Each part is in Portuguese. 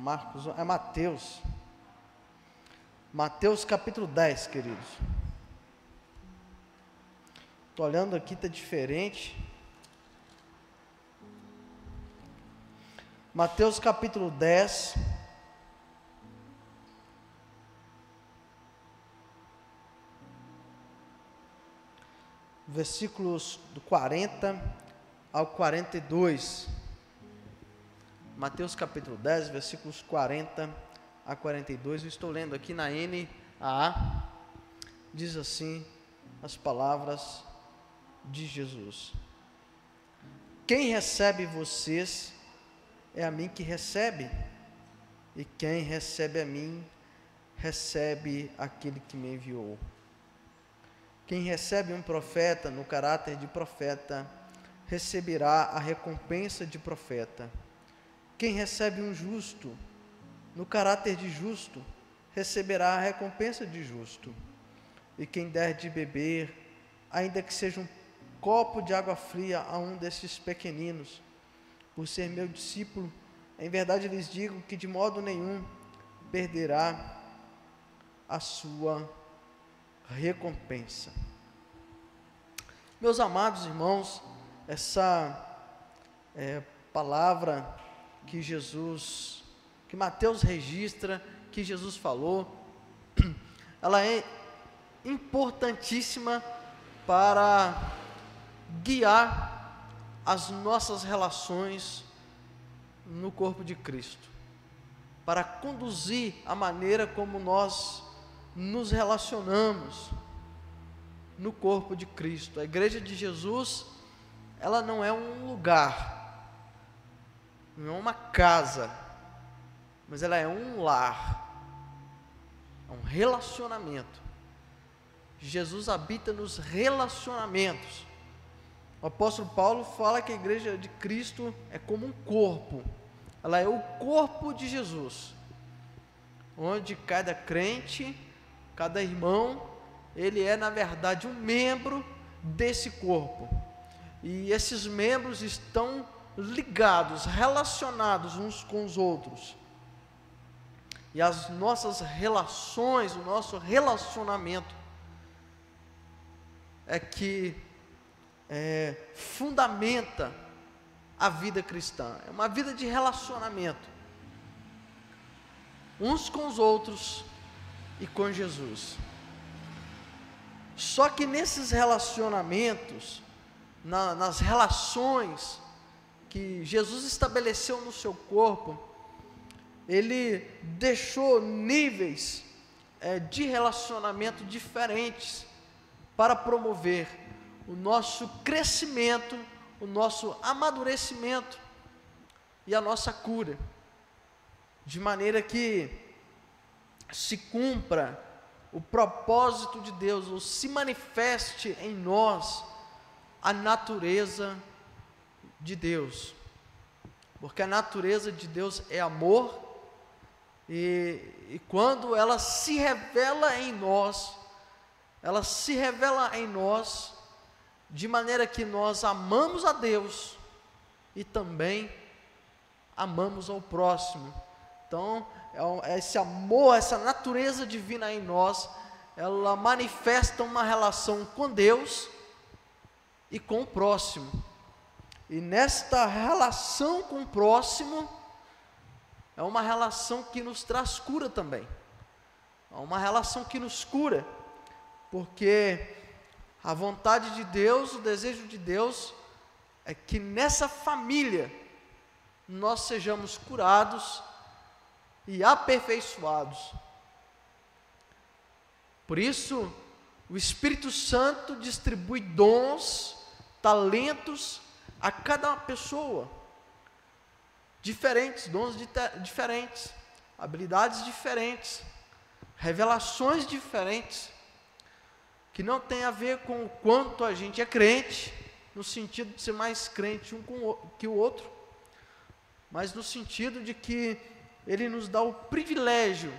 Marcos, é Mateus. Mateus capítulo 10, queridos. Estou olhando aqui, está diferente. Mateus capítulo 10. Versículos do 40 ao 42. Mateus capítulo 10, versículos 40 a 42. Eu estou lendo aqui na NAA. Diz assim as palavras de Jesus: quem recebe vocês é a mim que recebe, e quem recebe a mim, recebe aquele que me enviou. Quem recebe um profeta no caráter de profeta, receberá a recompensa de profeta. Quem recebe um justo no caráter de justo, receberá a recompensa de justo. E quem der de beber, ainda que seja um copo de água fria a um desses pequeninos, por ser meu discípulo, em verdade lhes digo que de modo nenhum perderá a sua recompensa. Meus amados irmãos, essa palavra que Mateus registra, que Jesus falou, ela é importantíssima para guiar as nossas relações no corpo de Cristo, para conduzir a maneira como nós nos relacionamos no corpo de Cristo. A igreja de Jesus, ela não é um lugar, não é uma casa, mas ela é um lar, é um relacionamento. Jesus habita nos relacionamentos. O apóstolo Paulo fala que a igreja de Cristo é como um corpo, ela é o corpo de Jesus, onde cada crente, cada irmão, ele é na verdade um membro desse corpo, e esses membros estão ligados, relacionados uns com os outros, e as nossas relações, o nosso relacionamento é que fundamenta a vida cristã. É uma vida de relacionamento uns com os outros e com Jesus. Só que nesses relacionamentos, nas relações que Jesus estabeleceu no seu corpo, ele deixou níveis de relacionamento diferentes para promover o nosso crescimento, o nosso amadurecimento e a nossa cura, de maneira que se cumpra o propósito de Deus, ou se manifeste em nós a natureza de Deus, porque a natureza de Deus é amor, e quando ela se revela em nós, ela se revela em nós de maneira que nós amamos a Deus e também amamos ao próximo. Então, esse amor, essa natureza divina em nós, ela manifesta uma relação com Deus e com o próximo. E nesta relação com o próximo, é uma relação que nos traz cura também. É uma relação que nos cura, porque a vontade de Deus, o desejo de Deus, é que nessa família nós sejamos curados e aperfeiçoados. Por isso, o Espírito Santo distribui dons, talentos a cada pessoa, diferentes, dons diferentes, habilidades diferentes, revelações diferentes, que não tem a ver com o quanto a gente é crente, no sentido de ser mais crente que o outro, mas no sentido de que Ele nos dá o privilégio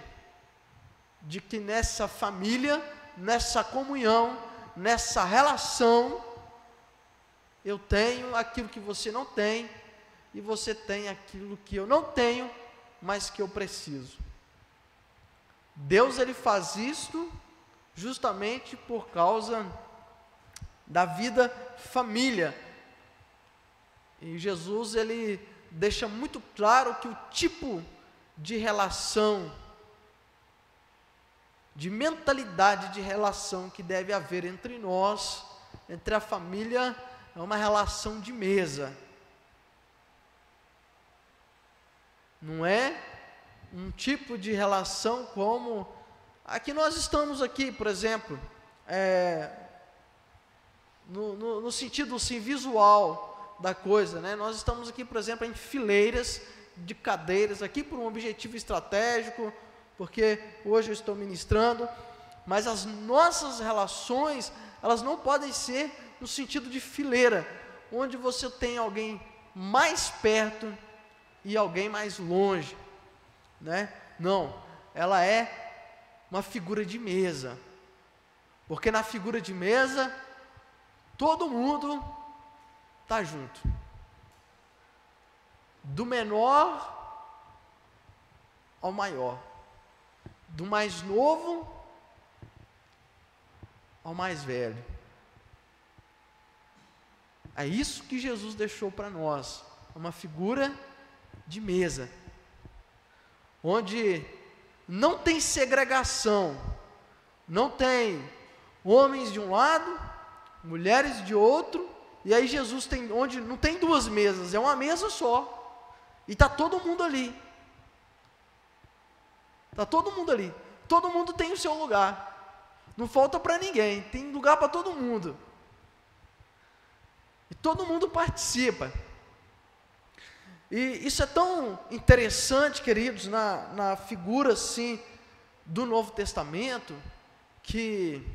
de que nessa família, nessa comunhão, nessa relação, eu tenho aquilo que você não tem, e você tem aquilo que eu não tenho, mas que eu preciso. Deus, ele faz isto justamente por causa da vida família. E Jesus, ele deixa muito claro que o tipo de relação, de mentalidade de relação que deve haver entre nós, entre a família, é uma relação de mesa. Não é um tipo de relação como a que nós estamos aqui, por exemplo, no sentido assim, visual da coisa, né? Nós estamos aqui, por exemplo, em fileiras de cadeiras, aqui por um objetivo estratégico, porque hoje eu estou ministrando, mas as nossas relações, elas não podem ser no sentido de fileira, onde você tem alguém mais perto e alguém mais longe, né? Não, ela é uma figura de mesa, porque na figura de mesa, todo mundo está junto, do menor ao maior, do mais novo ao mais velho. É isso que Jesus deixou para nós, uma figura de mesa, onde não tem segregação, não tem homens de um lado, mulheres de outro, e aí Jesus tem, onde não tem duas mesas, é uma mesa só, e está todo mundo ali, todo mundo tem o seu lugar, não falta para ninguém, tem lugar para todo mundo, e todo mundo participa. E isso é tão interessante, queridos, na figura assim do Novo Testamento, que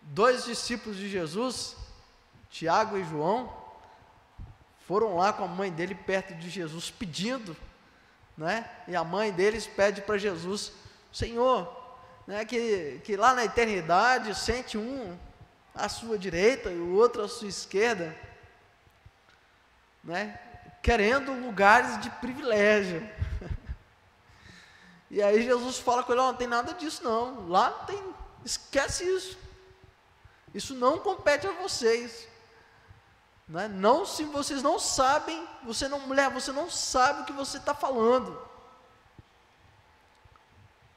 dois discípulos de Jesus, Tiago e João, foram lá com a mãe dele perto de Jesus pedindo, né? E a mãe deles pede para Jesus: Senhor, né, que lá na eternidade sente um à sua direita e o outro à sua esquerda, né, querendo lugares de privilégio. E aí Jesus fala com ele: não tem nada disso não, lá não tem, esquece isso não compete a vocês, né? Não, se vocês não sabem, mulher, você não sabe o que você está falando,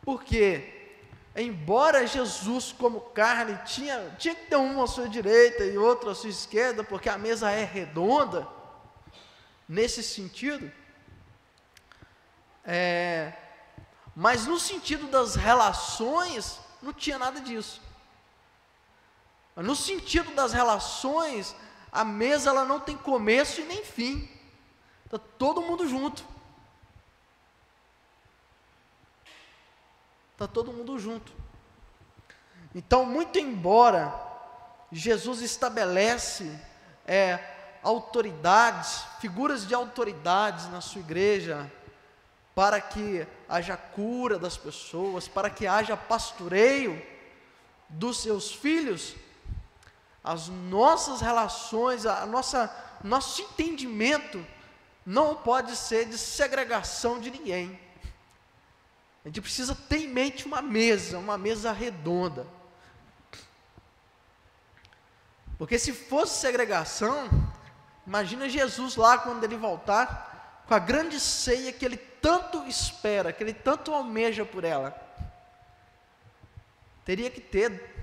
porque embora Jesus como carne tinha que ter um à sua direita e outro à sua esquerda, porque a mesa é redonda, nesse sentido, mas no sentido das relações, não tinha nada disso. No sentido das relações, a mesa ela não tem começo e nem fim, está todo mundo junto, então, muito embora Jesus estabelece autoridades, figuras de autoridades na sua igreja, para que haja cura das pessoas, para que haja pastoreio dos seus filhos, as nossas relações, nosso entendimento não pode ser de segregação de ninguém. A gente precisa ter em mente uma mesa redonda, porque se fosse segregação, imagina Jesus lá quando ele voltar, com a grande ceia que ele tanto espera, que ele tanto almeja por ela, teria que ter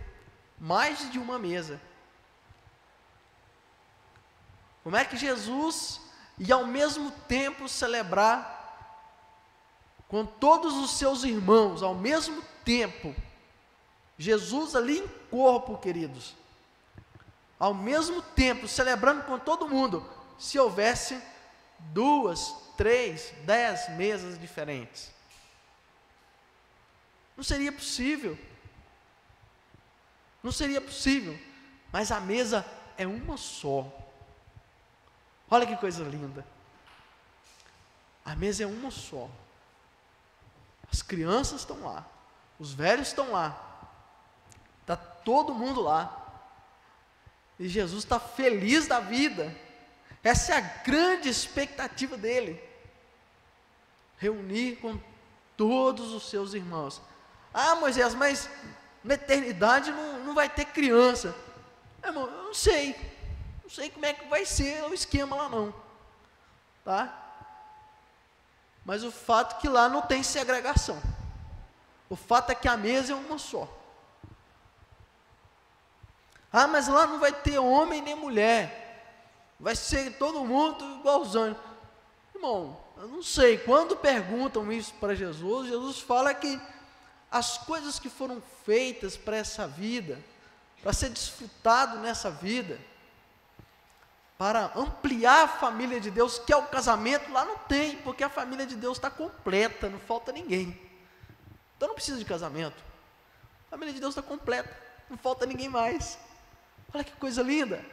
mais de uma mesa. Como é que Jesus ia ao mesmo tempo celebrar com todos os seus irmãos, ao mesmo tempo, Jesus ali em corpo, queridos, ao mesmo tempo, celebrando com todo mundo, se houvesse 2, 3, 10 mesas diferentes? Não seria possível, mas a mesa é uma só. Olha que coisa linda, a mesa é uma só, as crianças estão lá, os velhos estão lá, está todo mundo lá, e Jesus está feliz da vida. Essa é a grande expectativa dele, reunir com todos os seus irmãos. Ah, Moisés, mas na eternidade não vai ter criança. Irmão, eu não sei como é que vai ser o esquema lá não, tá? Mas o fato é que lá não tem segregação. O fato é que a mesa é uma só. Ah, mas lá não vai ter homem nem mulher, vai ser todo mundo igualzão. Irmão, eu não sei, quando perguntam isso para Jesus, Jesus fala que as coisas que foram feitas para essa vida, para ser desfrutado nessa vida, para ampliar a família de Deus, que é o casamento, lá não tem, porque a família de Deus está completa, não falta ninguém. Então não precisa de casamento. A família de Deus está completa, não falta ninguém mais. Olha que coisa linda.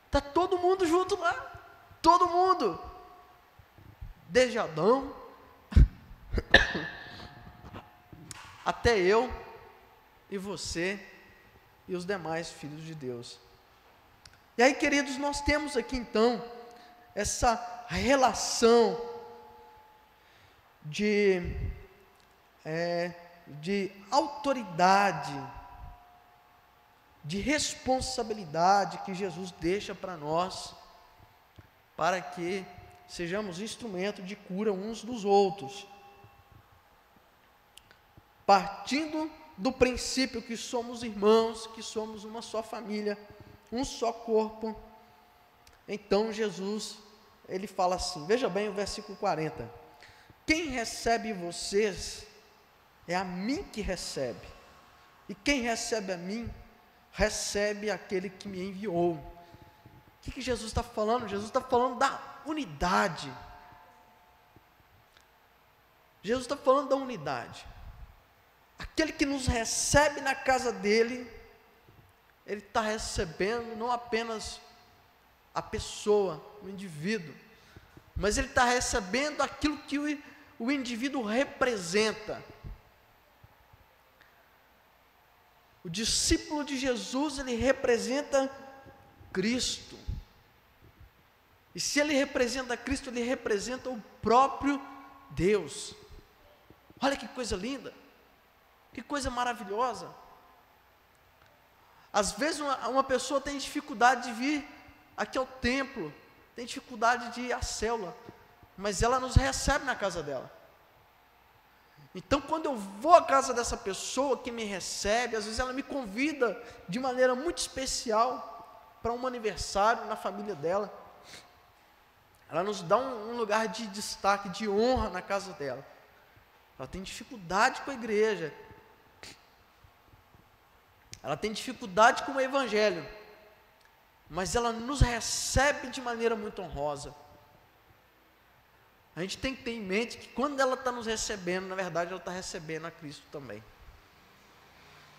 Está todo mundo junto lá, todo mundo. Desde Adão até eu e você e os demais filhos de Deus. E aí, queridos, nós temos aqui então essa relação de autoridade, de responsabilidade que Jesus deixa para nós, para que sejamos instrumento de cura uns dos outros, partindo do princípio que somos irmãos, que somos uma só família, um só corpo. Então Jesus, ele fala assim, veja bem o versículo 40, quem recebe vocês, é a mim que recebe, e quem recebe a mim, recebe aquele que me enviou. O que Jesus está falando? Jesus está falando da unidade. Jesus está falando da unidade. Aquele que nos recebe na casa dele, ele está recebendo não apenas a pessoa, o indivíduo, mas ele está recebendo aquilo que o indivíduo representa. O discípulo de Jesus, ele representa Cristo. E se ele representa Cristo, ele representa o próprio Deus. Olha que coisa linda, que coisa maravilhosa. Às vezes uma pessoa tem dificuldade de vir aqui ao templo, tem dificuldade de ir à célula, mas ela nos recebe na casa dela. Então, quando eu vou à casa dessa pessoa que me recebe, às vezes ela me convida de maneira muito especial para um aniversário na família dela. Ela nos dá um lugar de destaque, de honra na casa dela. Ela tem dificuldade com a igreja, ela tem dificuldade com o evangelho, mas ela nos recebe de maneira muito honrosa. A gente tem que ter em mente que quando ela está nos recebendo, na verdade ela está recebendo a Cristo também.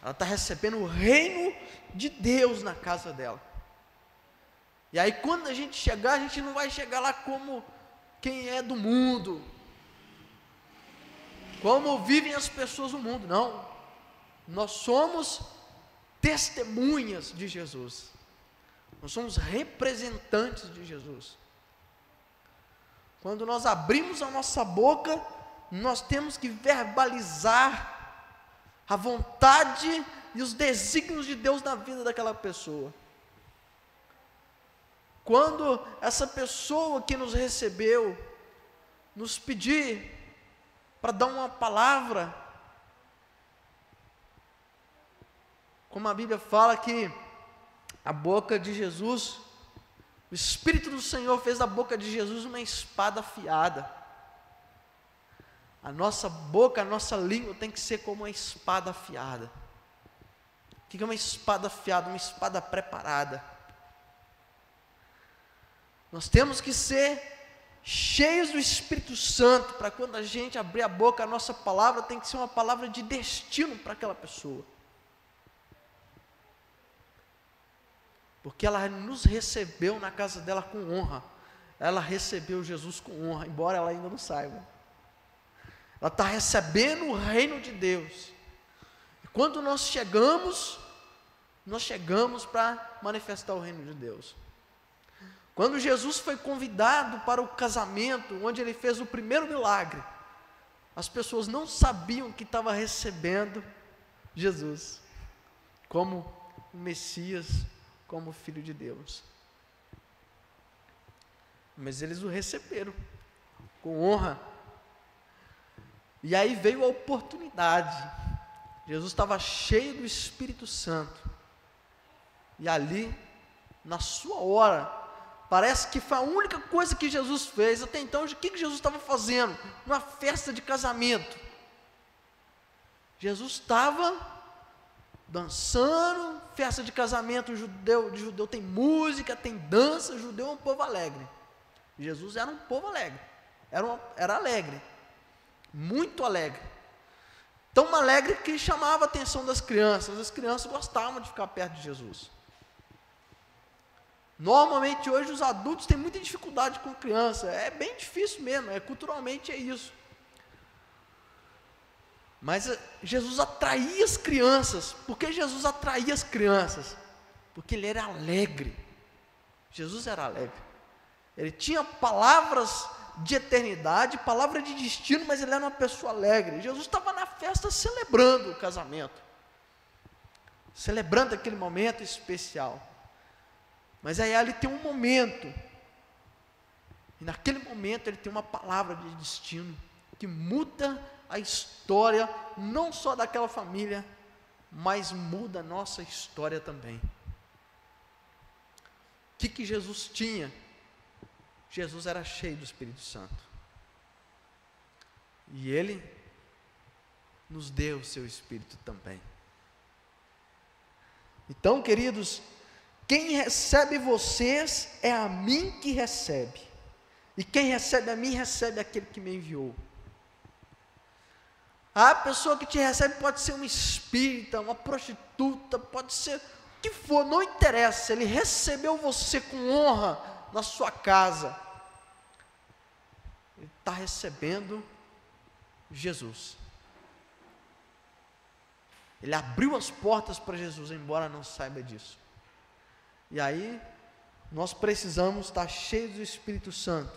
Ela está recebendo o reino de Deus na casa dela. E aí quando a gente chegar, a gente não vai chegar lá como quem é do mundo, como vivem as pessoas do mundo, não. Nós somos testemunhas de Jesus. Nós somos representantes de Jesus. Quando nós abrimos a nossa boca, nós temos que verbalizar a vontade e os desígnios de Deus na vida daquela pessoa. Quando essa pessoa que nos recebeu, nos pedir para dar uma palavra, como a Bíblia fala que a boca de Jesus, o Espírito do Senhor fez da boca de Jesus uma espada afiada. A nossa boca, a nossa língua tem que ser como uma espada afiada. O que é uma espada afiada? Uma espada preparada. Nós temos que ser cheios do Espírito Santo, para quando a gente abrir a boca, a nossa palavra tem que ser uma palavra de destino para aquela pessoa. Porque ela nos recebeu na casa dela com honra. Ela recebeu Jesus com honra, embora ela ainda não saiba. Ela está recebendo o reino de Deus. E quando nós chegamos para manifestar o reino de Deus. Quando Jesus foi convidado para o casamento, onde ele fez o primeiro milagre, as pessoas não sabiam que estava recebendo Jesus como o Messias, como o Filho de Deus. Mas eles o receberam com honra. E aí veio a oportunidade. Jesus estava cheio do Espírito Santo. E ali, na sua hora, parece que foi a única coisa que Jesus fez. Até então, o que Jesus estava fazendo? Uma festa de casamento. Jesus estava dançando, festa de casamento, judeu tem música, tem dança, judeu é um povo alegre. Jesus era um povo alegre, era alegre, muito alegre, tão alegre que chamava a atenção das crianças. As crianças gostavam de ficar perto de Jesus. Normalmente hoje os adultos têm muita dificuldade com criança, é bem difícil mesmo, culturalmente é isso. Mas Jesus atraía as crianças. Por que Jesus atraía as crianças? Porque ele era alegre. Jesus era alegre. Ele tinha palavras de eternidade, palavra de destino, mas ele era uma pessoa alegre. Jesus estava na festa celebrando o casamento, celebrando aquele momento especial. Mas aí ali tem um momento, e naquele momento ele tem uma palavra de destino, que muda a história, não só daquela família, mas muda a nossa história também. O que Jesus tinha? Jesus era cheio do Espírito Santo. E Ele nos deu o seu Espírito também. Então, queridos, quem recebe vocês é a mim que recebe. E quem recebe a mim, recebe aquele que me enviou. A pessoa que te recebe pode ser um espírita, uma prostituta, pode ser o que for, não interessa. Ele recebeu você com honra na sua casa. Ele está recebendo Jesus. Ele abriu as portas para Jesus, embora não saiba disso. E aí, nós precisamos estar cheios do Espírito Santo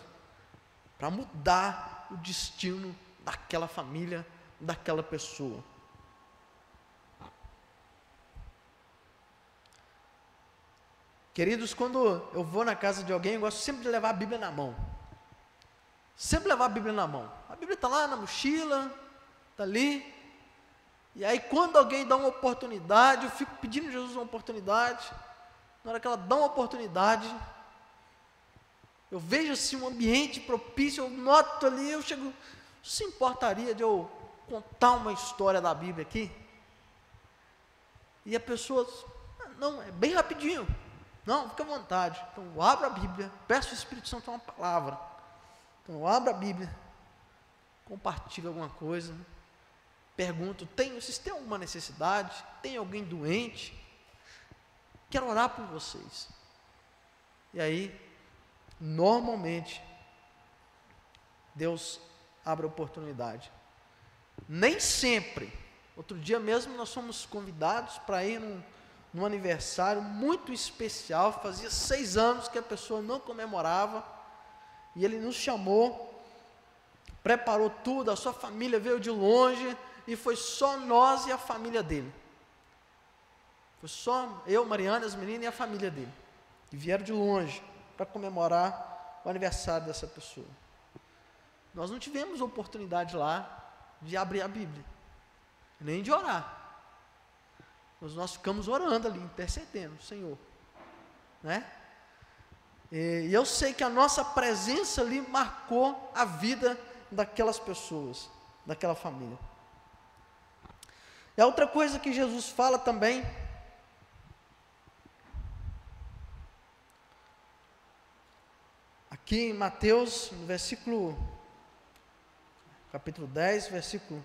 para mudar o destino daquela família, daquela pessoa. Queridos, quando eu vou na casa de alguém, eu gosto sempre de levar a Bíblia na mão. Sempre levar a Bíblia na mão. A Bíblia está lá na mochila, está ali. E aí quando alguém dá uma oportunidade, eu fico pedindo a Jesus uma oportunidade. Na hora que ela dá uma oportunidade, eu vejo assim um ambiente propício, eu noto ali, eu chego, se importaria de eu contar uma história da Bíblia aqui? E a pessoa, não, é bem rapidinho. Não, fica à vontade. Então eu abro a Bíblia, peço ao Espírito Santo uma palavra. Então eu abro a Bíblia, compartilho alguma coisa, pergunto, vocês têm alguma necessidade? Tem alguém doente? Quero orar por vocês. E aí, normalmente, Deus abre a oportunidade. Nem sempre. Outro dia mesmo nós fomos convidados para ir num aniversário muito especial. Fazia 6 anos que a pessoa não comemorava. E ele nos chamou, preparou tudo, a sua família veio de longe, e foi só nós e a família dele. Foi só eu, Mariana, as meninas e a família dele, que vieram de longe para comemorar o aniversário dessa pessoa. Nós não tivemos oportunidade lá de abrir a Bíblia, nem de orar. Nós ficamos orando ali, intercedendo, Senhor, né? E eu sei que a nossa presença ali marcou a vida daquelas pessoas, daquela família. E a outra coisa que Jesus fala também, aqui em Mateus, no capítulo 10, versículo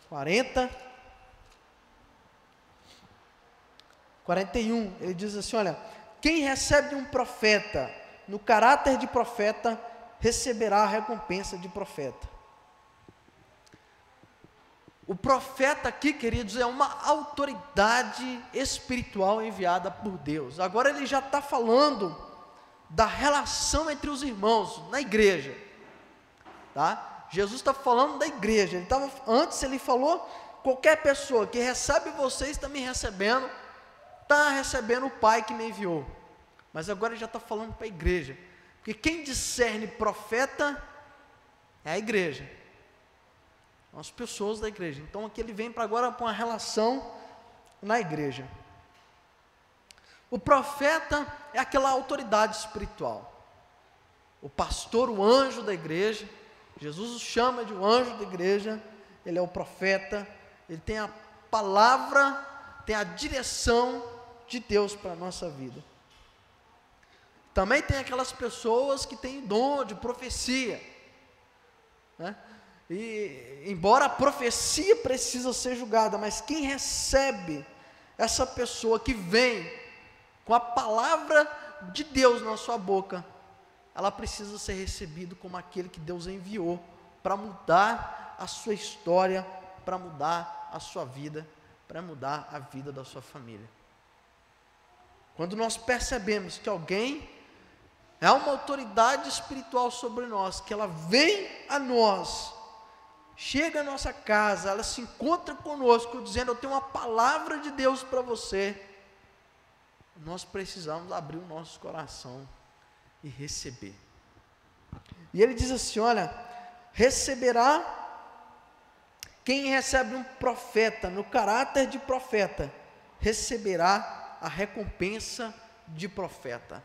41, ele diz assim, olha, quem recebe um profeta no caráter de profeta, receberá a recompensa de profeta. O profeta aqui, queridos, é uma autoridade espiritual enviada por Deus. Agora ele já está falando da relação entre os irmãos na igreja, tá? Jesus está falando da igreja. Antes ele falou: qualquer pessoa que recebe vocês está me recebendo, está recebendo o Pai que me enviou. Mas agora ele já está falando para a igreja, porque quem discerne profeta é a igreja, as pessoas da igreja. Então aqui ele vem agora para uma relação na igreja. O profeta é aquela autoridade espiritual, o pastor, o anjo da igreja. Jesus o chama de um anjo da igreja. Ele é o profeta, ele tem a palavra, tem a direção de Deus para a nossa vida. Também tem aquelas pessoas que têm dom de profecia, né? E embora a profecia precisa ser julgada, mas quem recebe essa pessoa que vem com a palavra de Deus na sua boca, ela precisa ser recebida como aquele que Deus enviou para mudar a sua história, para mudar a sua vida, para mudar a vida da sua família. Quando nós percebemos que alguém é uma autoridade espiritual sobre nós, que ela vem a nós, chega à nossa casa, ela se encontra conosco, dizendo: eu tenho uma palavra de Deus para você, nós precisamos abrir o nosso coração e receber. E ele diz assim: olha, receberá, quem recebe um profeta no caráter de profeta, receberá a recompensa de profeta.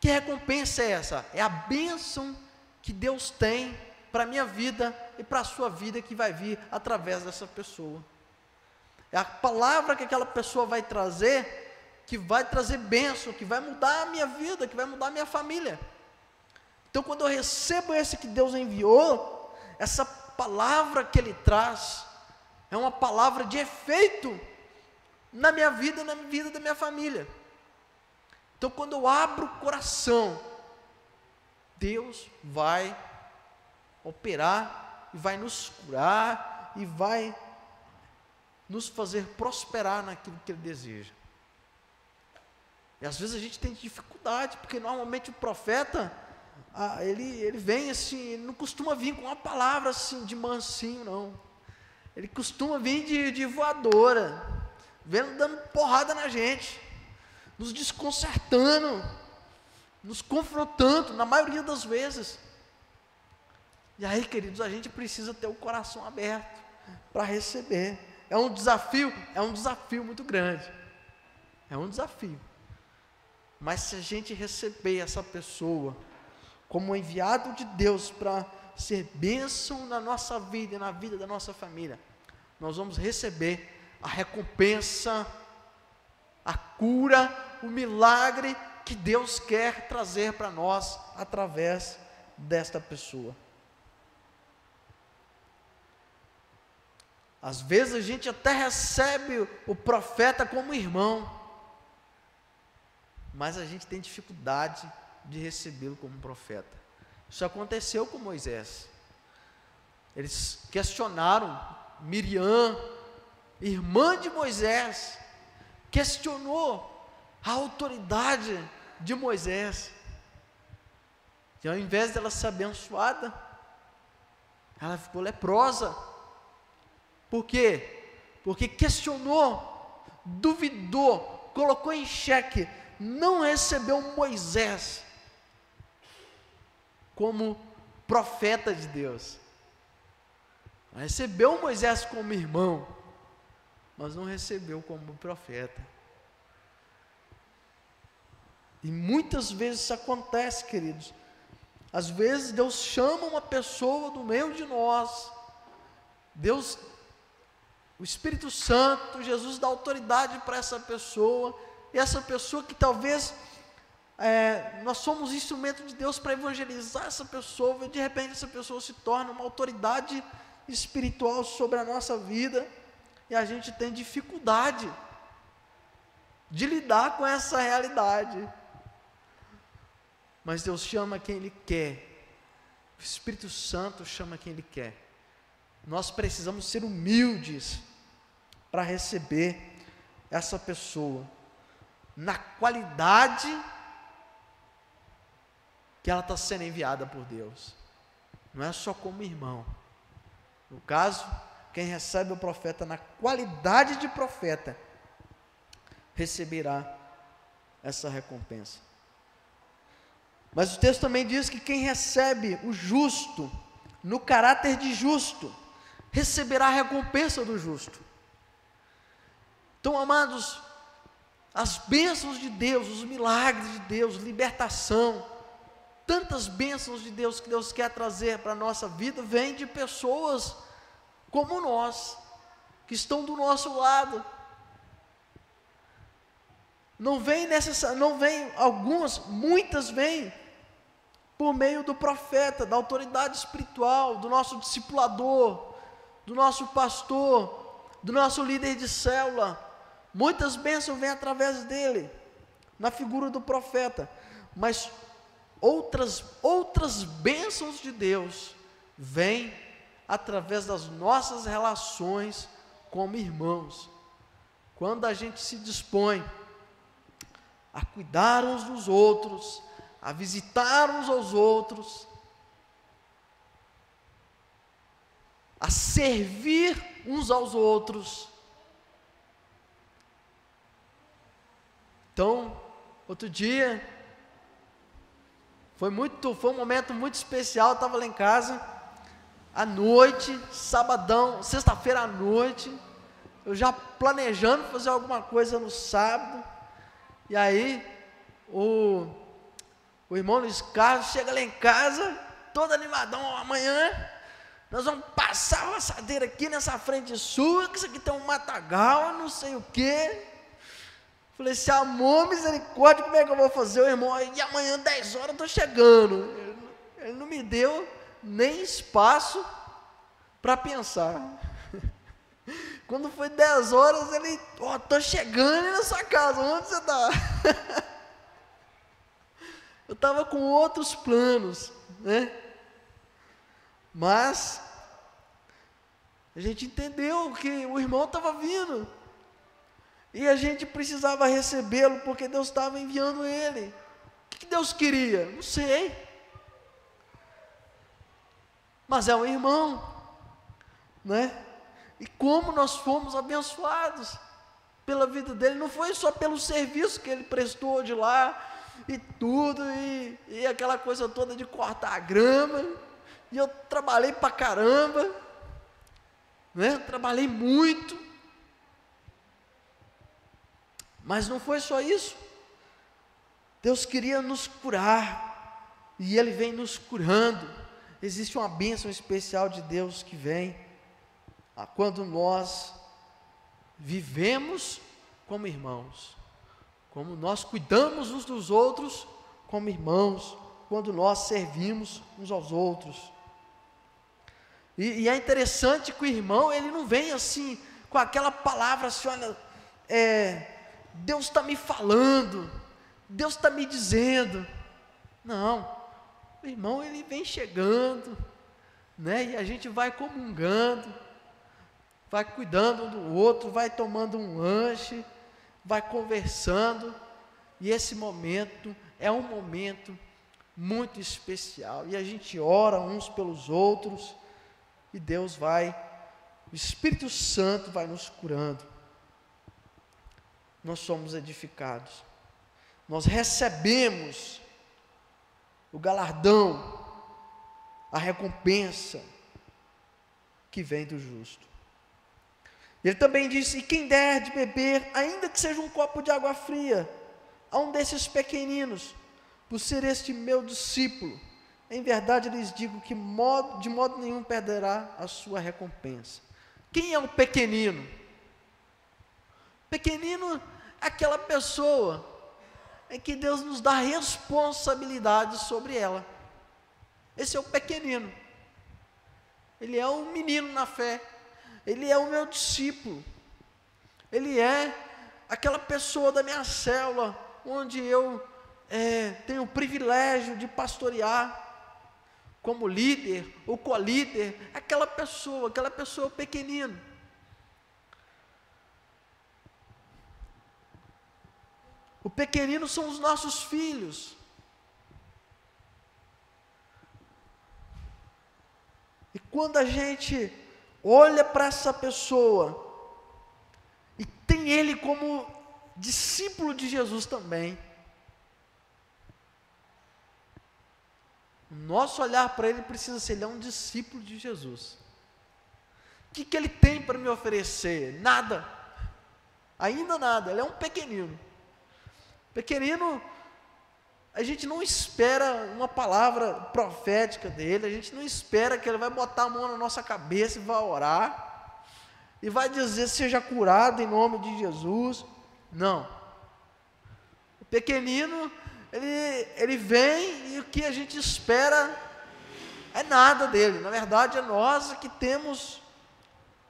Que recompensa é essa? É a bênção que Deus tem para a minha vida e para a sua vida, que vai vir através dessa pessoa. É a palavra que aquela pessoa vai trazer, que vai trazer bênção, que vai mudar a minha vida, que vai mudar a minha família. Então, quando eu recebo esse que Deus enviou, essa palavra que Ele traz é uma palavra de efeito na minha vida e na vida da minha família. Então, quando eu abro o coração, Deus vai operar e vai nos curar e vai nos fazer prosperar naquilo que Ele deseja. E às vezes a gente tem dificuldade, porque normalmente o profeta, ele vem assim, ele não costuma vir com uma palavra assim de mansinho, não. Ele costuma vir de voadora, vendo, dando porrada na gente, nos desconcertando, nos confrontando, na maioria das vezes. E aí, queridos, a gente precisa ter o coração aberto para receber. É um desafio muito grande, é um desafio. Mas se a gente receber essa pessoa como enviado de Deus para ser bênção na nossa vida e na vida da nossa família, nós vamos receber a recompensa, a cura, o milagre que Deus quer trazer para nós através desta pessoa. Às vezes a gente até recebe o profeta como irmão, mas a gente tem dificuldade de recebê-lo como profeta. Isso aconteceu com Moisés. Eles questionaram Miriam, irmã de Moisés, questionou a autoridade de Moisés. E ao invés dela ser abençoada, ela ficou leprosa. Por quê? Porque questionou, duvidou, colocou em xeque, não recebeu Moisés como profeta de Deus. Recebeu Moisés como irmão, mas não recebeu como profeta. E muitas vezes isso acontece, queridos. Às vezes Deus chama uma pessoa do meio de nós, Deus, o Espírito Santo, Jesus dá autoridade para essa pessoa, e essa pessoa que talvez nós somos instrumento de Deus para evangelizar essa pessoa, e de repente essa pessoa se torna uma autoridade espiritual sobre a nossa vida, e a gente tem dificuldade de lidar com essa realidade. Mas Deus chama quem Ele quer, o Espírito Santo chama quem Ele quer. Nós precisamos ser humildes para receber essa pessoa, na qualidade que ela está sendo enviada por Deus. Não é só como irmão. No caso, quem recebe o profeta na qualidade de profeta, receberá essa recompensa. Mas o texto também diz que quem recebe o justo, no caráter de justo, receberá a recompensa do justo. Então, amados, as bênçãos de Deus, os milagres de Deus, libertação, tantas bênçãos de Deus que Deus quer trazer para a nossa vida, vêm de pessoas como nós, que estão do nosso lado. Não vem algumas, muitas vêm por meio do profeta, da autoridade espiritual, do nosso discipulador, do nosso pastor, do nosso líder de célula. Muitas bênçãos vêm através dele, na figura do profeta, mas outras bênçãos de Deus vêm através das nossas relações como irmãos. Quando a gente se dispõe a cuidar uns dos outros, a visitar uns aos outros, a servir uns aos outros. Então, outro dia, foi um momento muito especial. Eu estava lá em casa, à noite, sabadão, sexta-feira à noite, eu já planejando fazer alguma coisa no sábado, e aí, o irmão Luiz Carlos chega lá em casa, todo animadão: amanhã nós vamos passar a assadeira aqui nessa frente sua, que isso aqui tem um matagal, não sei o quê. Falei: se amor, misericórdia, como é que eu vou fazer? O irmão: e amanhã 10 horas eu estou chegando. Ele não me deu nem espaço para pensar. Quando foi 10 horas, ele: estou chegando na sua casa, onde você está? Eu estava com outros planos, né? Mas a gente entendeu que o irmão estava vindo, e a gente precisava recebê-lo, porque Deus estava enviando ele. O que Deus queria? Não sei, mas é um irmão, né? E como nós fomos abençoados pela vida dele, não foi só pelo serviço que ele prestou de lá, e tudo, e aquela coisa toda de cortar a grama, e eu trabalhei pra caramba, né? Trabalhei muito, mas não foi só isso. Deus queria nos curar, e Ele vem nos curando. Existe uma bênção especial de Deus que vem quando nós vivemos como irmãos, como nós cuidamos uns dos outros como irmãos, quando nós servimos uns aos outros. E é interessante que o irmão, ele não vem assim, com aquela palavra assim: olha, Deus está me falando, Deus está me dizendo. Não, o irmão, ele vem chegando, né? E a gente vai comungando, vai cuidando um do outro, vai tomando um lanche, vai conversando, e esse momento é um momento muito especial, e a gente ora uns pelos outros, e Deus o Espírito Santo vai nos curando. Nós somos edificados, nós recebemos o galardão, a recompensa que vem do justo. Ele também disse: e quem der de beber, ainda que seja um copo de água fria, a um desses pequeninos, por ser este meu discípulo, em verdade lhes digo que de modo nenhum perderá a sua recompensa. Quem é o pequenino? Pequenino é aquela pessoa em que Deus nos dá responsabilidade sobre ela. Esse é o pequenino. Ele é um menino na fé. Ele é o meu discípulo. Ele é aquela pessoa da minha célula, onde eu tenho o privilégio de pastorear, como líder ou co-líder. Aquela pessoa é o pequenino. O pequenino são os nossos filhos. E quando a gente olha para essa pessoa e tem ele como discípulo de Jesus também, o nosso olhar para ele precisa ser: ele é um discípulo de Jesus. O que ele tem para me oferecer? Nada, ainda nada. Ele é um pequenino. Pequenino, a gente não espera uma palavra profética dele, a gente não espera que ele vai botar a mão na nossa cabeça e vai orar, e vai dizer: seja curado em nome de Jesus. Não. O pequenino, ele vem, e o que a gente espera é nada dele. Na verdade, é nós que temos,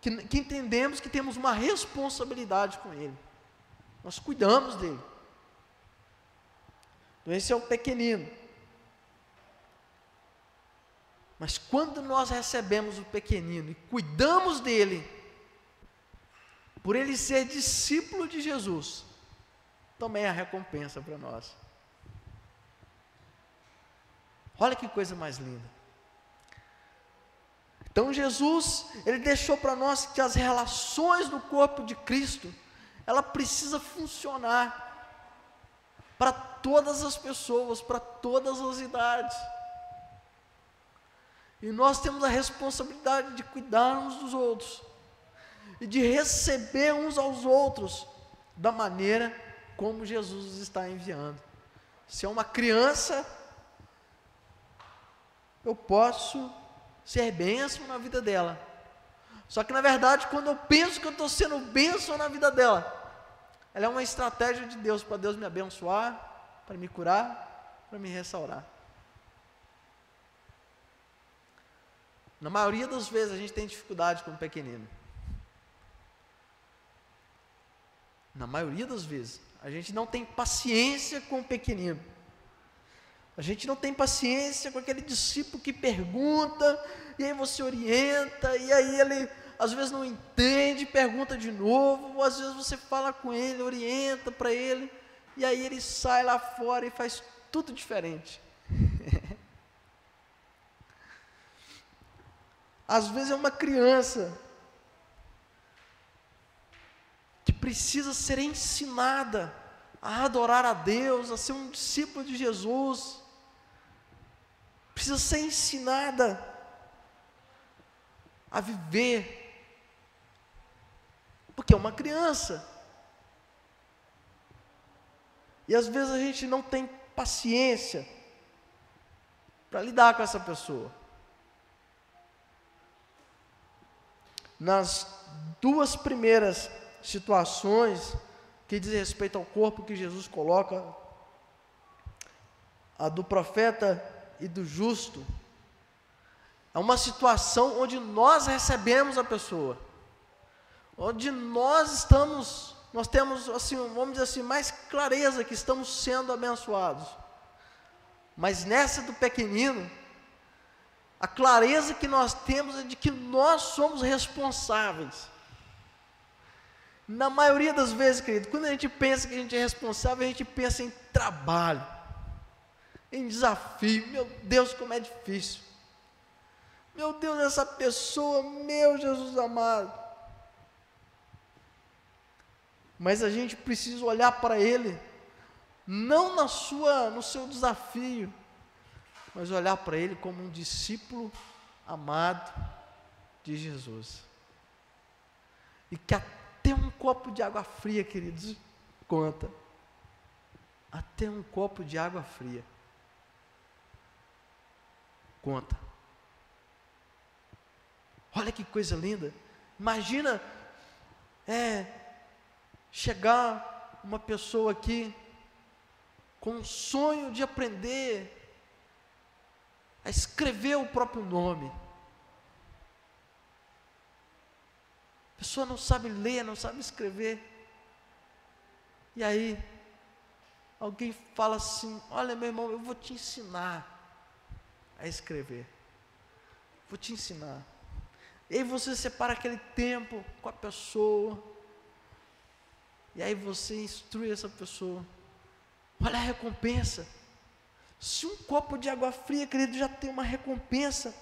que entendemos que temos uma responsabilidade com ele. Nós cuidamos dele. Então esse é o pequenino. Mas quando nós recebemos o pequenino e cuidamos dele, por ele ser discípulo de Jesus, também é a recompensa para nós. Olha que coisa mais linda. Então Jesus, ele deixou para nós que as relações no corpo de Cristo, ela precisa funcionar para todas as pessoas, para todas as idades. E nós temos a responsabilidade de cuidar uns dos outros e de receber uns aos outros da maneira como Jesus os está enviando. Se é uma criança, eu posso ser bênção na vida dela. Só que na verdade, quando eu penso que eu estou sendo bênção na vida dela, ela é uma estratégia de Deus, para Deus me abençoar, para me curar, para me restaurar. Na maioria das vezes a gente tem dificuldade com o pequenino. Na maioria das vezes a gente não tem paciência com o pequenino. A gente não tem paciência com aquele discípulo que pergunta, e aí você orienta, e aí ele às vezes não entende, pergunta de novo, ou às vezes você fala com ele, orienta para ele, e aí ele sai lá fora e faz tudo diferente. Às vezes é uma criança que precisa ser ensinada a adorar a Deus, a ser um discípulo de Jesus, precisa ser ensinada a viver, porque é uma criança, e às vezes a gente não tem paciência para lidar com essa pessoa. Nas duas primeiras situações que diz respeito ao corpo que Jesus coloca, a do profeta e do justo, é uma situação onde nós recebemos a pessoa, onde nós temos assim, vamos dizer assim, mais clareza que estamos sendo abençoados. Mas nessa do pequenino, a clareza que nós temos é de que nós somos responsáveis. Na maioria das vezes, querido, quando a gente pensa que a gente é responsável, a gente pensa em trabalho, em desafio. Meu Deus, como é difícil. Meu Deus, essa pessoa, meu Jesus amado. Mas a gente precisa olhar para ele, não no seu desafio, mas olhar para ele como um discípulo amado de Jesus. E que até um copo de água fria, queridos, conta. Até um copo de água fria conta. Olha que coisa linda. Imagina chegar uma pessoa aqui com o sonho de aprender a escrever o próprio nome. A pessoa não sabe ler, não sabe escrever. E aí, alguém fala assim: olha, meu irmão, eu vou te ensinar a escrever. Vou te ensinar. E aí você separa aquele tempo com a pessoa. E aí você instrui essa pessoa. Olha a recompensa. Se um copo de água fria, querido, já tem uma recompensa.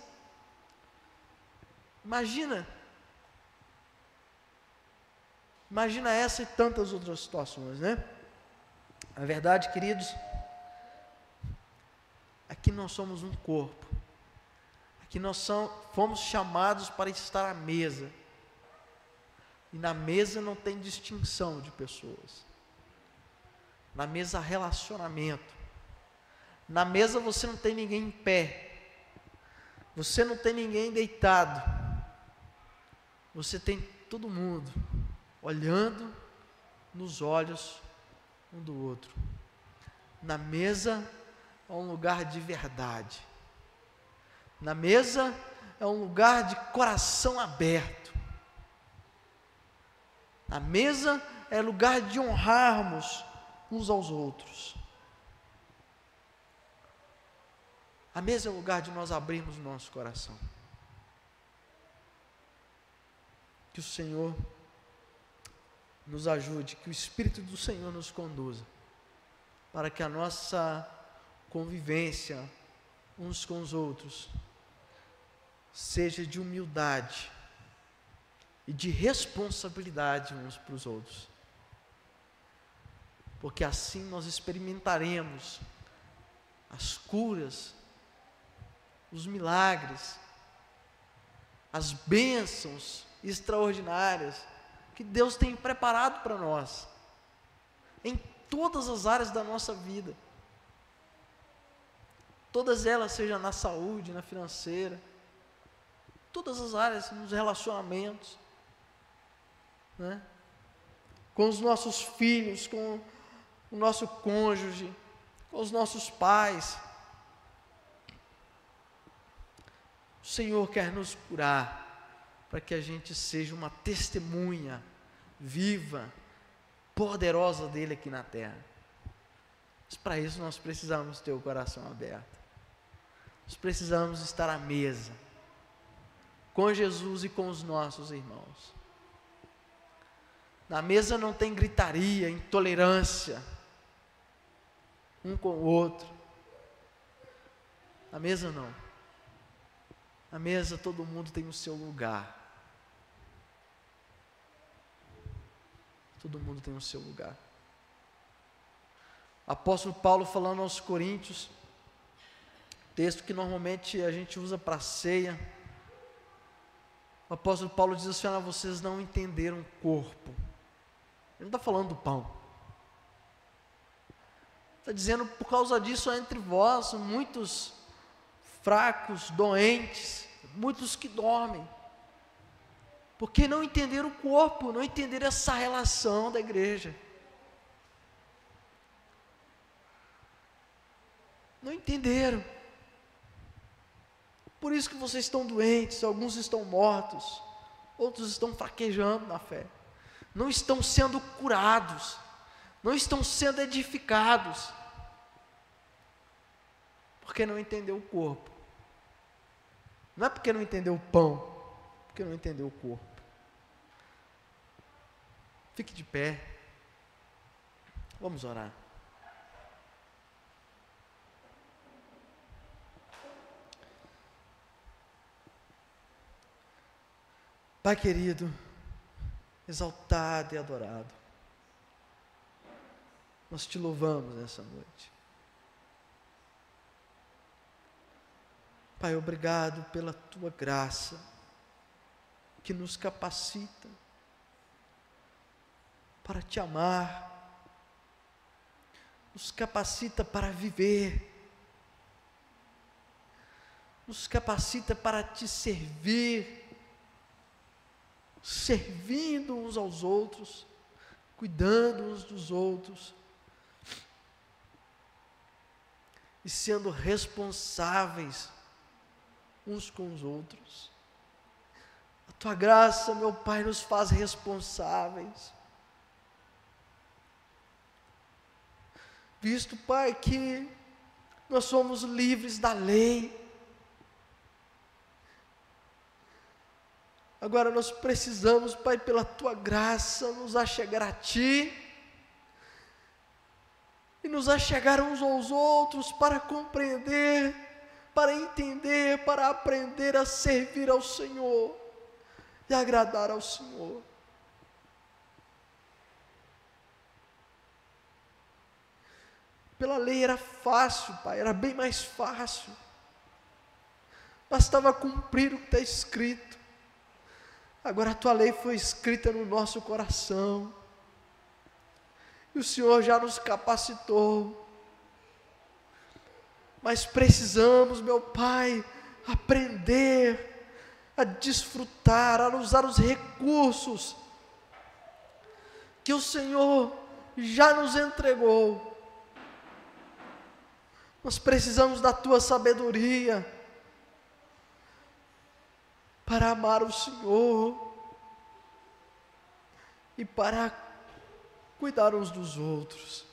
Imagina essa e tantas outras situações, né? Na verdade, queridos, aqui nós somos um corpo, aqui nós fomos chamados para estar à mesa, e na mesa não tem distinção de pessoas, na mesa há relacionamento, na mesa você não tem ninguém em pé, você não tem ninguém deitado, você tem todo mundo olhando nos olhos um do outro. Na mesa é um lugar de verdade, na mesa é um lugar de coração aberto, na mesa é lugar de honrarmos uns aos outros. A mesa é o lugar de nós abrirmos o nosso coração. Que o Senhor nos ajude, que o Espírito do Senhor nos conduza, para que a nossa convivência uns com os outros seja de humildade e de responsabilidade uns para os outros, porque assim nós experimentaremos as curas, os milagres, as bênçãos extraordinárias que Deus tem preparado para nós, em todas as áreas da nossa vida, todas elas, seja na saúde, na financeira, todas as áreas, nos relacionamentos, né? Com os nossos filhos, com o nosso cônjuge, com os nossos pais. O Senhor quer nos curar, para que a gente seja uma testemunha viva, poderosa dele aqui na terra. Mas para isso nós precisamos ter o coração aberto, nós precisamos estar à mesa, com Jesus e com os nossos irmãos. Na mesa não tem gritaria, intolerância, um com o outro. Na mesa não. Na mesa todo mundo tem o seu lugar. Todo mundo tem o seu lugar. Apóstolo Paulo falando aos Coríntios, texto que normalmente a gente usa para ceia. O apóstolo Paulo diz assim: vocês não entenderam o corpo. Ele não está falando do pão. Está dizendo, por causa disso há entre vós muitos fracos, doentes, muitos que dormem, porque não entenderam o corpo, não entenderam essa relação da igreja, não entenderam. Por isso que vocês estão doentes, alguns estão mortos, outros estão fraquejando na fé, não estão sendo curados, não estão sendo edificados, porque não entendeu o corpo. Não é porque não entendeu o pão, porque não entendeu o corpo. Fique de pé, vamos orar. Pai querido, exaltado e adorado, nós te louvamos nessa noite. Pai, obrigado pela tua graça, que nos capacita para te amar, nos capacita para viver, nos capacita para te servir, servindo uns aos outros, cuidando uns dos outros, e sendo responsáveis uns com os outros. A tua graça, meu Pai, nos faz responsáveis, visto, Pai, que nós somos livres da lei. Agora nós precisamos, Pai, pela tua graça, nos achegar a ti e nos achegar uns aos outros para compreender, para entender, para aprender a servir ao Senhor. e agradar ao Senhor. Pela lei era fácil, Pai, era bem mais fácil. Bastava cumprir o que está escrito. Agora a Tua lei foi escrita no nosso coração. E o Senhor já nos capacitou. Mas precisamos, meu Pai, aprender a desfrutar, a usar os recursos que o Senhor já nos entregou. Nós precisamos da Tua sabedoria para amar o Senhor e para cuidar uns dos outros,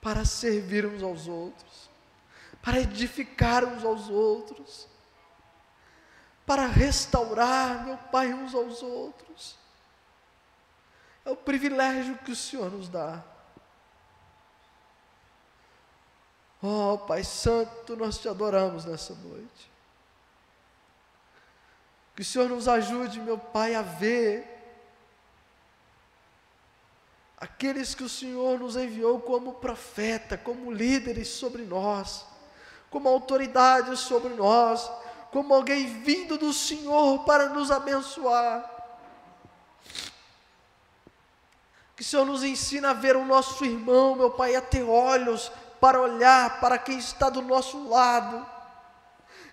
para servir uns aos outros, para edificar uns aos outros, para restaurar, meu Pai, uns aos outros. É o privilégio que o Senhor nos dá. Oh, Pai Santo, nós Te adoramos nessa noite. Que o Senhor nos ajude, meu Pai, a ver aqueles que o Senhor nos enviou como profeta, como líderes sobre nós, como autoridades sobre nós, como alguém vindo do Senhor para nos abençoar. Que o Senhor nos ensina a ver o nosso irmão, meu Pai, a ter olhos para olhar para quem está do nosso lado,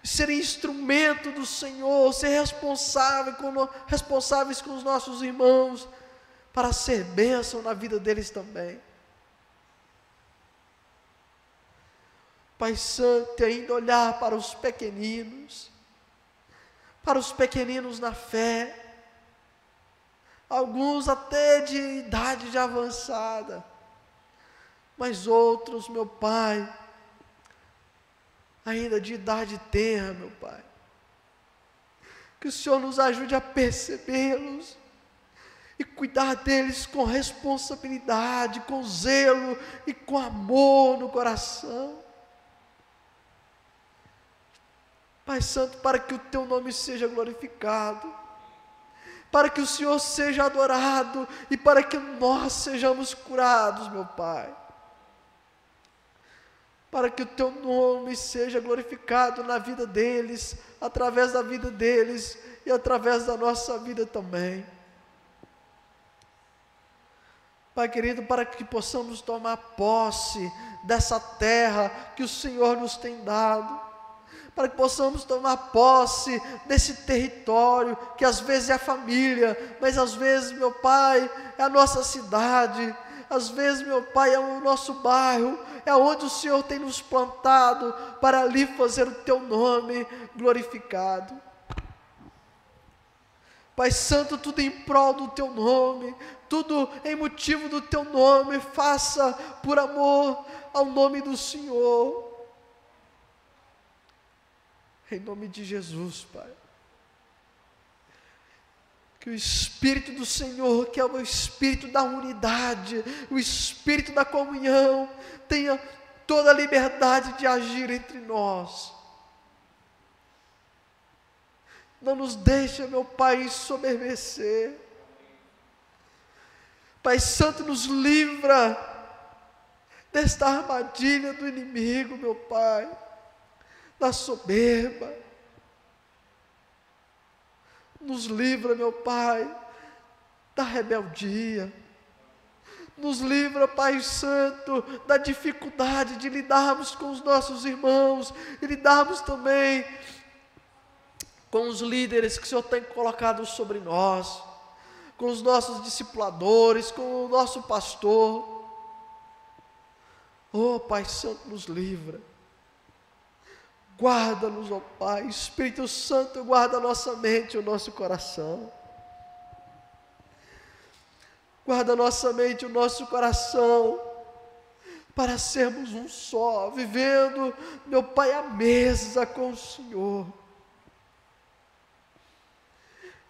ser instrumento do Senhor, ser responsáveis com os nossos irmãos, para ser bênção na vida deles também. Pai Santo, ainda olhar para os pequeninos na fé, alguns até de idade já avançada, mas outros, meu Pai, ainda de idade tenra, meu Pai. Que o Senhor nos ajude a percebê-los e cuidar deles com responsabilidade, com zelo e com amor no coração. Pai Santo, para que o Teu nome seja glorificado, para que o Senhor seja adorado e para que nós sejamos curados, meu Pai. Para que o Teu nome seja glorificado na vida deles, através da vida deles e através da nossa vida também. Pai querido, para que possamos tomar posse dessa terra que o Senhor nos tem dado, para que possamos tomar posse desse território, que às vezes é a família, mas às vezes, meu Pai, é a nossa cidade, às vezes, meu Pai, é o nosso bairro, é onde o Senhor tem nos plantado, para ali fazer o Teu nome glorificado. Pai Santo, tudo em prol do Teu nome, tudo em motivo do Teu nome, faça por amor ao nome do Senhor. Em nome de Jesus, Pai. Que o Espírito do Senhor, que é o Espírito da unidade, o Espírito da comunhão, tenha toda a liberdade de agir entre nós. Não nos deixe, meu Pai, ensoberbecer. Pai Santo, nos livra desta armadilha do inimigo, meu Pai, da soberba. Nos livra, meu Pai, da rebeldia. Nos livra, Pai Santo, da dificuldade de lidarmos com os nossos irmãos e lidarmos também com os líderes que o Senhor tem colocado sobre nós, com os nossos discipuladores, com o nosso pastor. Oh, Pai Santo, nos livra. Guarda-nos, ó Pai. Espírito Santo, guarda a nossa mente e o nosso coração. Guarda a nossa mente e o nosso coração, para sermos um só, vivendo, meu Pai, à mesa com o Senhor.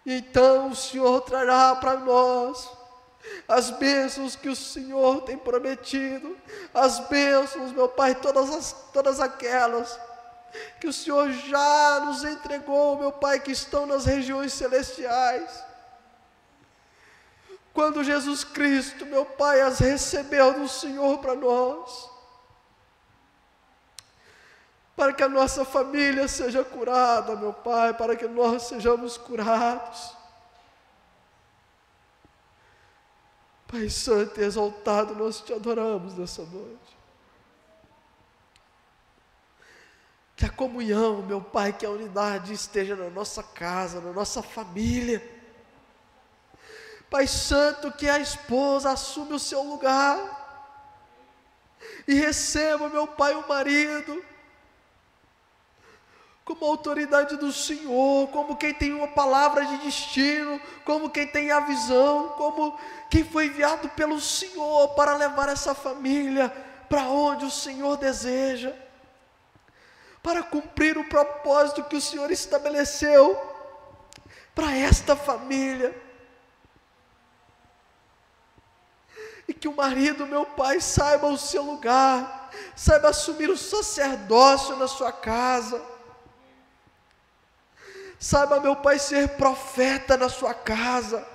E então o Senhor trará para nós as bênçãos que o Senhor tem prometido, as bênçãos, meu Pai, todas aquelas que o Senhor já nos entregou, meu Pai, que estão nas regiões celestiais. Quando Jesus Cristo, meu Pai, as recebeu do Senhor para nós, para que a nossa família seja curada, meu Pai, para que nós sejamos curados. Pai Santo e exaltado, nós te adoramos nessa noite. Que a comunhão, meu Pai, que a unidade esteja na nossa casa, na nossa família. Pai Santo, que a esposa assuma o seu lugar e receba, meu Pai, o marido como autoridade do Senhor, como quem tem uma palavra de destino, como quem tem a visão, como quem foi enviado pelo Senhor para levar essa família para onde o Senhor deseja, para cumprir o propósito que o Senhor estabeleceu para esta família. E que o marido, meu Pai, saiba o seu lugar, saiba assumir o sacerdócio na sua casa, saiba, meu Pai, ser profeta na sua casa,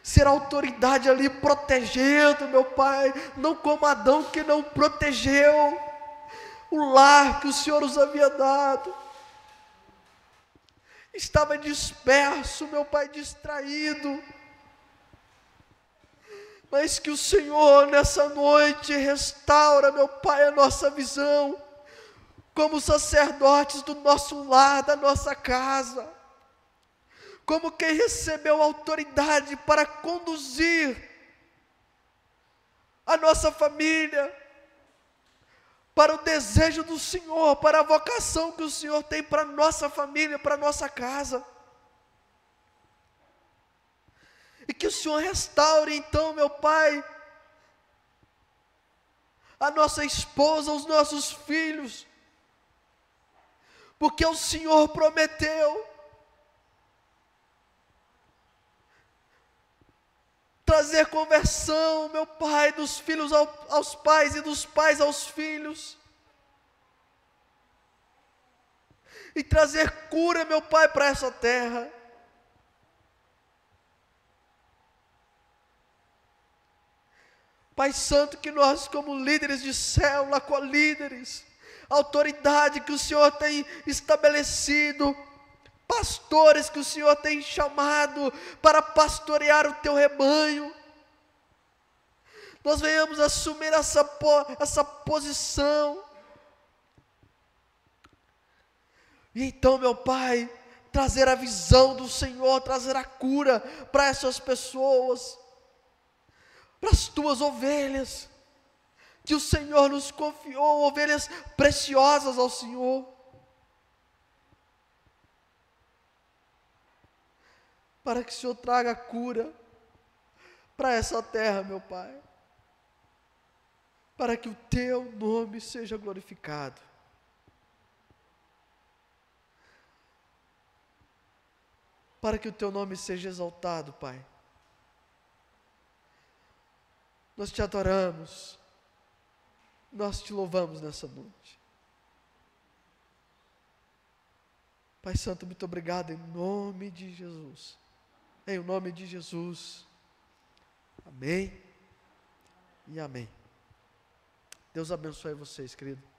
ser autoridade ali, protegendo, meu Pai, não como Adão que não protegeu o lar que o Senhor os havia dado, estava disperso, meu Pai, distraído, mas que o Senhor nessa noite restaura, meu Pai, a nossa visão, como sacerdotes do nosso lar, da nossa casa, como quem recebeu autoridade para conduzir a nossa família, para o desejo do Senhor, para a vocação que o Senhor tem para a nossa família, para a nossa casa. E que o Senhor restaure então, meu Pai, a nossa esposa, os nossos filhos, porque o Senhor prometeu trazer conversão, meu Pai, dos filhos aos pais e dos pais aos filhos, e trazer cura, meu Pai, para essa terra. Pai Santo, que nós como líderes de célula, co-líderes, autoridade que o Senhor tem estabelecido, pastores que o Senhor tem chamado para pastorear o teu rebanho, nós venhamos assumir essa posição, e então, meu Pai, trazer a visão do Senhor, trazer a cura para essas pessoas, para as tuas ovelhas, que o Senhor nos confiou, ovelhas preciosas ao Senhor, para que o Senhor traga cura para essa terra, meu Pai, para que o teu nome seja glorificado. Para que o teu nome seja exaltado, Pai. Nós te adoramos, nós te louvamos nessa noite. Pai Santo, muito obrigado em nome de Jesus. Em nome de Jesus. Amém e amém. Deus abençoe vocês, querido.